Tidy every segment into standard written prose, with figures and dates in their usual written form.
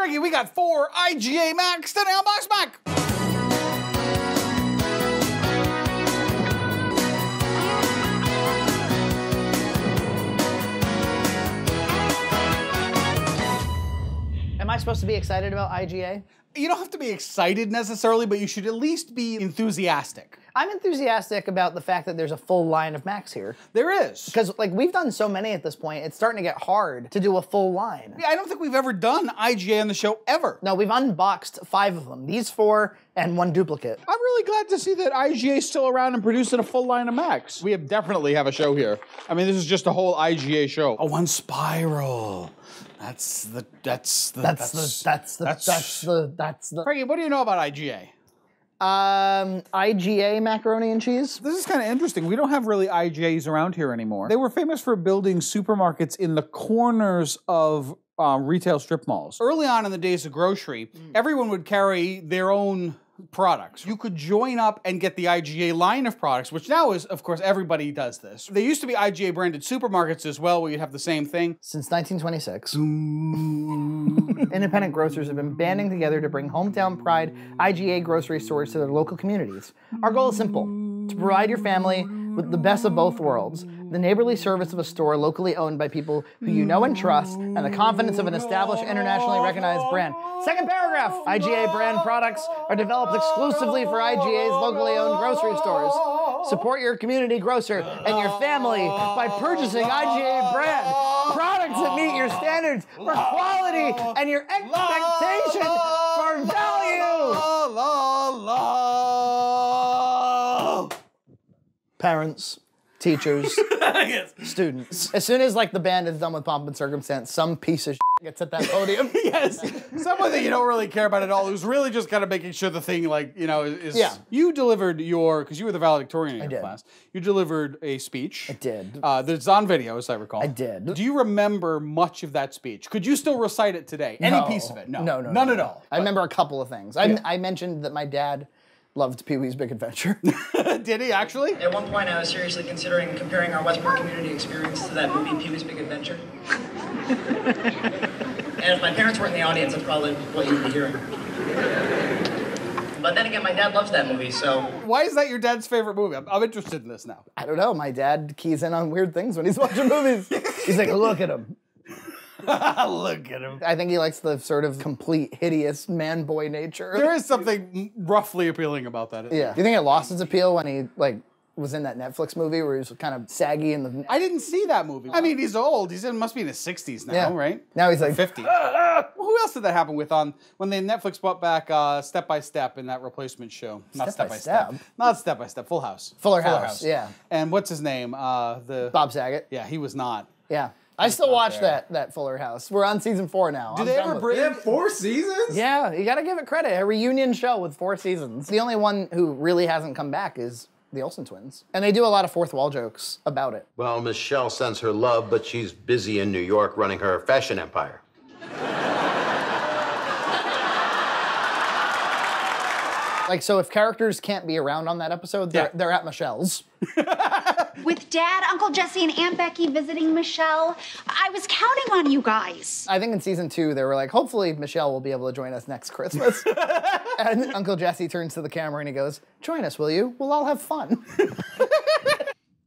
Frankie, we got 4 IGA Macs today on BoxMac. Am I supposed to be excited about IGA? You don't have to be excited necessarily, but you should at least be enthusiastic. I'm enthusiastic about the fact that there's a full line of Macs here. There is. Because like we've done so many at this point, it's starting to get hard to do a full line. Yeah, I don't think we've ever done IGA on the show ever. No, we've unboxed 5 of them. These 4 and 1 duplicate. I'm really glad to see that IGA is still around and producing a full line of Macs. We definitely have a show here. I mean, this is just a whole IGA show. Oh, 1 spiral. That's the. Frankie, what do you know about IGA? IGA macaroni and cheese. This is kind of interesting. We don't have really IGAs around here anymore. They were famous for building supermarkets in the corners of retail strip malls. Early on in the days of grocery, everyone would carry their own products. You could join up and get the IGA line of products, which now is, of course, everybody does this. There used to be IGA branded supermarkets as well, where you'd have the same thing. Since 1926, independent grocers have been banding together to bring hometown pride IGA grocery stores to their local communities. Our goal is simple: to provide your family with the best of both worlds, the neighborly service of a store locally owned by people who you know and trust, and the confidence of an established, internationally recognized brand. Second paragraph, IGA brand products are developed exclusively for IGA's locally owned grocery stores. Support your community grocer and your family by purchasing IGA brand products that meet your standards for quality and your expectation for value. Parents, teachers, students. As soon as like the band is done with Pomp and Circumstance, some piece of gets at that podium. Yes, someone that you don't really care about at all, who's really just kind of making sure the thing, like, you know, is... Yeah. You delivered your, because you were the valedictorian in your did. class, you delivered a speech. I did. That's on video, as I recall. I did. Do you remember much of that speech? Could you still recite it today? Any piece of it? No. None at all. I remember a couple of things. I mentioned that my dad loved Pee-wee's Big Adventure. Did he actually? At one point, I was seriously considering comparing our Westport community experience to that movie, Pee-wee's Big Adventure. And if my parents were in the audience, that's probably what you'd be hearing. But then again, my dad loves that movie, so... Why is that your dad's favorite movie? I'm interested in this now. I don't know. My dad keys in on weird things when he's watching movies. He's like, look at him. Look at him. I think he likes the sort of complete, hideous man-boy nature. There is something roughly appealing about that. Yeah. Do you think it lost its appeal when he, like, was in that Netflix movie where he was kind of saggy in the... I didn't see that movie. I mean, he's old. Must be in his 60s now, right? Now he's like... 50. Who else did that happen with when they Netflix brought back Step by Step in that replacement show? Not Step by Step. Not Step by Step. Full House. Fuller House, yeah. And what's his name? Bob Saget. Yeah, he was not. Yeah. I still watch that Fuller House. We're on season 4 now. Do they ever bring... They have 4 seasons? Yeah, you gotta give it credit. A reunion show with 4 seasons. The only one who really hasn't come back is the Olsen twins. And they do a lot of fourth wall jokes about it. Well, Michelle sends her love, but she's busy in New York running her fashion empire. Like, so if characters can't be around on that episode, they're at Michelle's. With Dad, Uncle Jesse, and Aunt Becky visiting Michelle, I was counting on you guys. I think in season 2, they were like, hopefully Michelle will be able to join us next Christmas. And Uncle Jesse turns to the camera and he goes, join us, will you? We'll all have fun.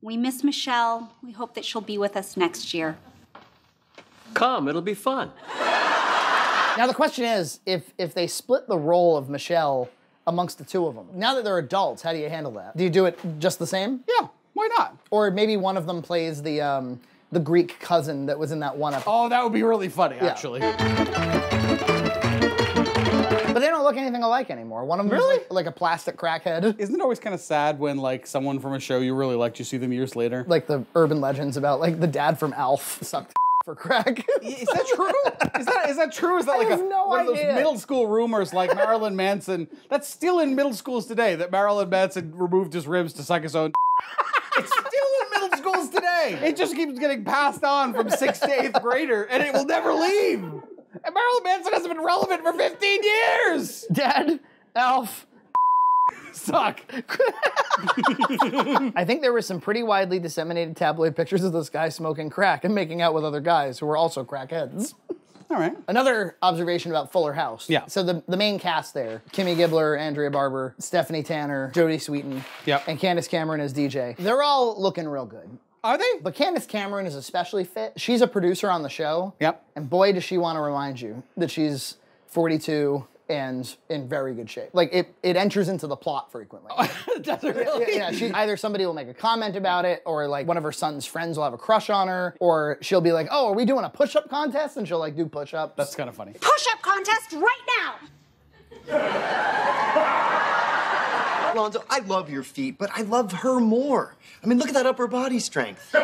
We miss Michelle. We hope that she'll be with us next year. Come, it'll be fun. Now the question is, if they split the role of Michelle amongst the 2 of them, now that they're adults, how do you handle that? Do you do it just the same? Yeah, why not? Or maybe one of them plays the Greek cousin that was in that one episode. Oh, that would be really funny, actually. But they don't look anything alike anymore. One of them is like a plastic crackhead. Isn't it always kind of sad when like someone from a show you really liked, you see them years later? Like the urban legends about like the dad from Alf sucked for crack. Is that true? Is that true? Is that like one of those middle school rumors like Marilyn Manson? That's still in middle schools today, that Marilyn Manson removed his ribs to suck his own. It's still in middle schools today. It just keeps getting passed on from 6th to 8th grader, and it will never leave. And Marilyn Manson hasn't been relevant for 15 years. Dad, Alf, suck. I think there were some pretty widely disseminated tabloid pictures of this guy smoking crack and making out with other guys who were also crackheads. All right. Another observation about Fuller House. Yeah. So the main cast there, Kimmy Gibbler, Andrea Barber, Stephanie Tanner, Jodie Sweetin, Yep. and Candace Cameron as DJ. They're all looking real good. Are they? But Candace Cameron is especially fit. She's a producer on the show. Yep. And boy, does she want to remind you that she's 42 and in very good shape. Like, it enters into the plot frequently. Does it really? Yeah, either somebody will make a comment about it, or like one of her son's friends will have a crush on her, or she'll be like, oh, are we doing a push-up contest? And she'll like do push-ups. That's kind of funny. Push-up contest right now! Alonzo, I love your feet, but I love her more. I mean, look at that upper body strength.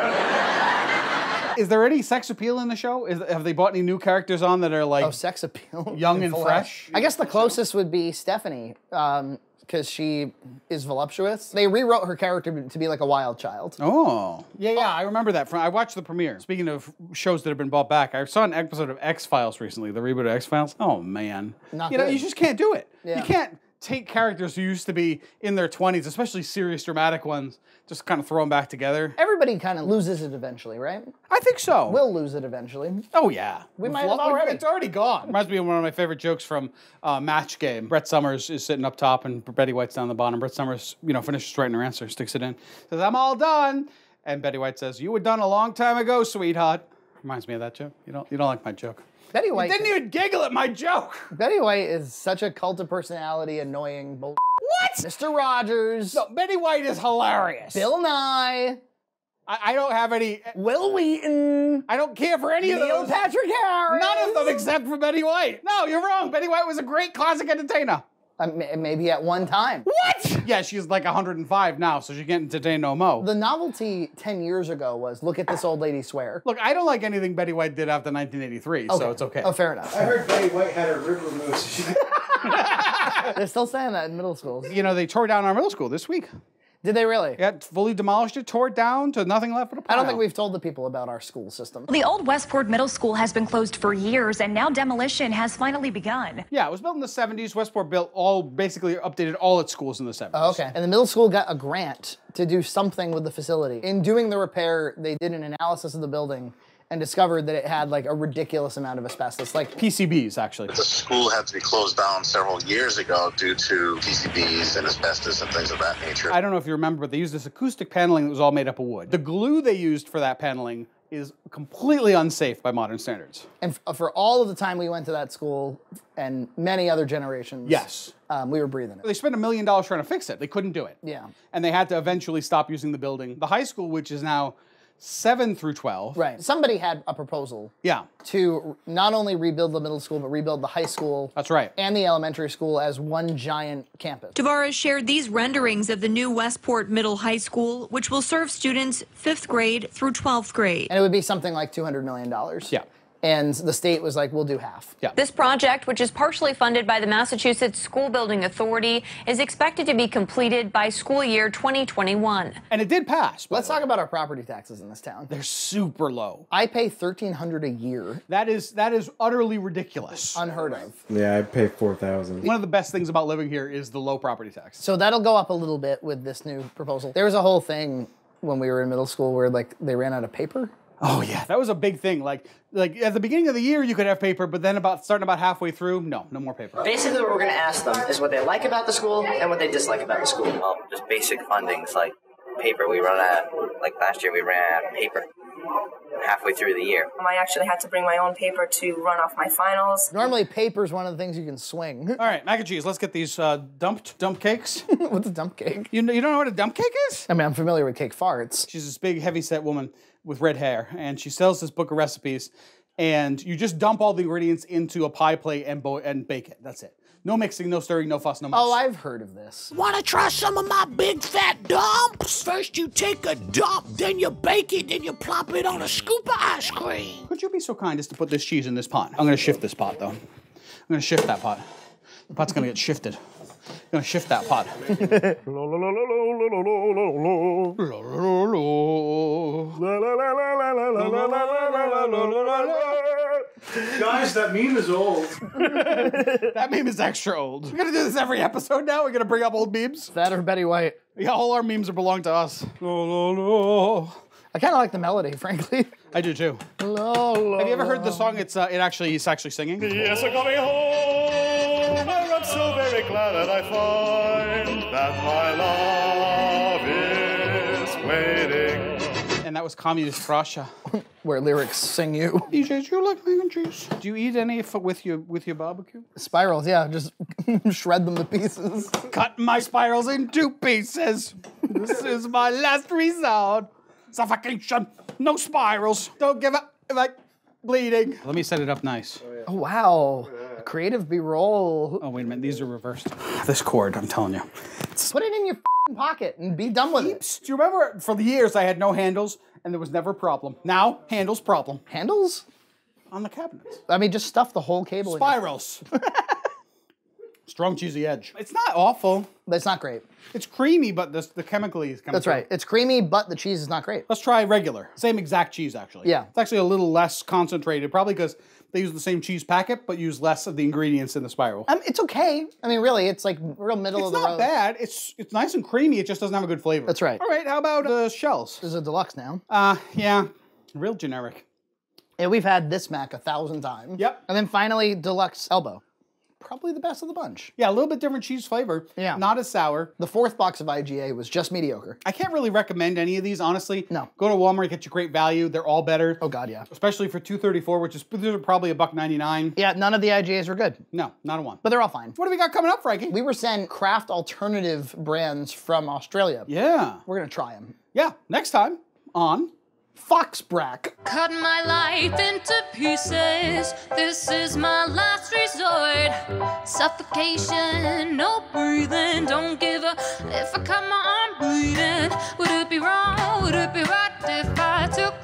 Is there any sex appeal in the show? Have they brought any new characters on that are like sex appeal? young and fresh? I guess the closest would be Stephanie, because she is voluptuous. They rewrote her character to be like a wild child. Oh. Yeah, I remember that. I watched the premiere. Speaking of shows that have been brought back, I saw an episode of X-Files recently, the reboot of X-Files. Oh, man. Not you know, good. you just can't do it. Yeah. You can't take characters who used to be in their 20s, especially serious, dramatic ones, just kind of throw them back together. Everybody kind of loses it eventually, right? I think so. We'll lose it eventually. Oh, yeah. We might have already. It's already gone. Reminds me of one of my favorite jokes from Match Game. Brett Summers is sitting up top and Betty White's down the bottom. Brett Summers, finishes writing her answer, sticks it in, says, I'm all done. And Betty White says, you were done a long time ago, sweetheart. Reminds me of that joke. You don't like my joke. Betty White You didn't even giggle at my joke. Betty White is such a cult of personality, annoying bull. What? Mr. Rogers. No, Betty White is hilarious. Bill Nye. I don't have any. Will Wheaton. I don't care for any of Neil those. Patrick Harris. None of them except for Betty White. No, you're wrong. Betty White was a great classic entertainer. Maybe at one time. What? Yeah, she's like 105 now, so she can't entertain no mo. The novelty 10 years ago was, look at this old lady swear. Look, I don't like anything Betty White did after 1983, so it's okay. Oh, fair enough. I heard Betty White had her rib removed. So she... They're still saying that in middle schools. They tore down our middle school this week. Did they really? Yeah, fully demolished it, tore it down to nothing left but a pile. I don't think we've told the people about our school system. The old Westport Middle School has been closed for years, and now demolition has finally begun. Yeah, it was built in the 70s. Westport basically updated all its schools in the 70s. Oh, okay. And the middle school got a grant to do something with the facility. In doing the repair, they did an analysis of the building and discovered that it had like a ridiculous amount of asbestos, like PCBs, actually. The school had to be closed down several years ago due to PCBs and asbestos and things of that nature. I don't know if you remember, but they used this acoustic paneling that was all made up of wood. The glue they used for that paneling is completely unsafe by modern standards. And for all of the time we went to that school and many other generations, yes, we were breathing it. They spent $1 million trying to fix it. They couldn't do it. Yeah. And they had to eventually stop using the building. The high school, which is now 7 through 12. Right. Somebody had a proposal. Yeah. To not only rebuild the middle school, but rebuild the high school. That's right. And the elementary school as one giant campus. Devour shared these renderings of the new Westport Middle High School, which will serve students 5th grade through 12th grade. And it would be something like $200 million. Yeah. And the state was like, we'll do half. Yeah. This project, which is partially funded by the Massachusetts School Building Authority, is expected to be completed by school year 2021. And it did pass. Let's talk about our property taxes in this town. They're super low. I pay $1,300 a year. That is utterly ridiculous. Unheard of. Yeah, I pay $4,000. One of the best things about living here is the low property tax. So that'll go up a little bit with this new proposal. There was a whole thing when we were in middle school where like they ran out of paper. Oh yeah, that was a big thing. Like at the beginning of the year you could have paper, but then starting about halfway through, no more paper. Basically what we're going to ask them is what they like about the school and what they dislike about the school. Just basic fundings like paper. We run out, like last year we ran out of paper halfway through the year. I actually had to bring my own paper to run off my finals. Normally paper's one of the things you can swing. All right, mac and cheese, let's get these dump cakes. What's a dump cake? You don't know what a dump cake is? I mean, I'm familiar with cake farts. She's this big, heavy-set woman with red hair, and she sells this book of recipes, and you just dump all the ingredients into a pie plate and bake it. That's it. No mixing, no stirring, no fuss, no muss. Oh, I've heard of this. Want to try some of my big fat dumps? First you take a dump, then you bake it, then you plop it on a scoop of ice cream. Could you be so kind as to put this cheese in this pot? I'm gonna shift this pot, though. I'm gonna shift that pot. The pot's gonna get shifted. I'm gonna shift that pot. Guys, that meme is old. That meme is extra old. We're gonna do this every episode now? We're gonna bring up old memes? That or Betty White. Yeah, all our memes belong to us. I kind of like the melody, frankly. I do too. La, la, Have you ever heard the song? He's actually singing. Yes, I'm coming home, where I'm so very glad that I find that my love is waiting. And that was Communist Russia. Where lyrics sing you. DJs, you like mac and cheese? Do you eat any with your barbecue? Spirals, yeah. Just shred them to pieces. Cut my spirals in 2 pieces. This is my last resort. Suffocation. No spirals. Don't give up. Like bleeding. Let me set it up nice. Oh, wow. Creative B-roll. Oh, wait a minute. These are reversed. This cord, I'm telling you. Put it in your pocket and be done with it. Do you remember for the years I had no handles and there was never a problem? Now, handles problem. Handles? On the cabinets. I mean, just stuff the whole cable Spirals. Strong cheesy edge. It's not awful. But it's not great. It's creamy, but the chemically is coming That's right. It's creamy, but the cheese is not great. Let's try regular. Same exact cheese, actually. Yeah. It's actually a little less concentrated, probably because they use the same cheese packet, but use less of the ingredients in the spiral. It's okay. I mean, really, it's like real middle of the road. It's not bad. It's nice and creamy. It just doesn't have a good flavor. That's right. All right, how about the shells? This is a deluxe now. Yeah. Real generic. Yeah, we've had this Mac 1,000 times. Yep. And then finally, deluxe elbow. Probably the best of the bunch. Yeah, a little bit different cheese flavor. Yeah. Not as sour. The 4th box of IGA was just mediocre. I can't really recommend any of these, honestly. No. Go to Walmart, get you great value. They're all better. Oh, God, yeah. Especially for $2.34, which is these are probably $1.99. Yeah, none of the IGAs were good. No, not a one. But they're all fine. What do we got coming up, Frankie? We were sent Kraft alternative brands from Australia. Yeah. We're going to try them. Yeah, next time on Foxbrack. Cut my life into pieces. This is my last resort. Suffocation, no breathing. Don't give a if I cut my arm bleeding. Would it be wrong? Would it be right if I took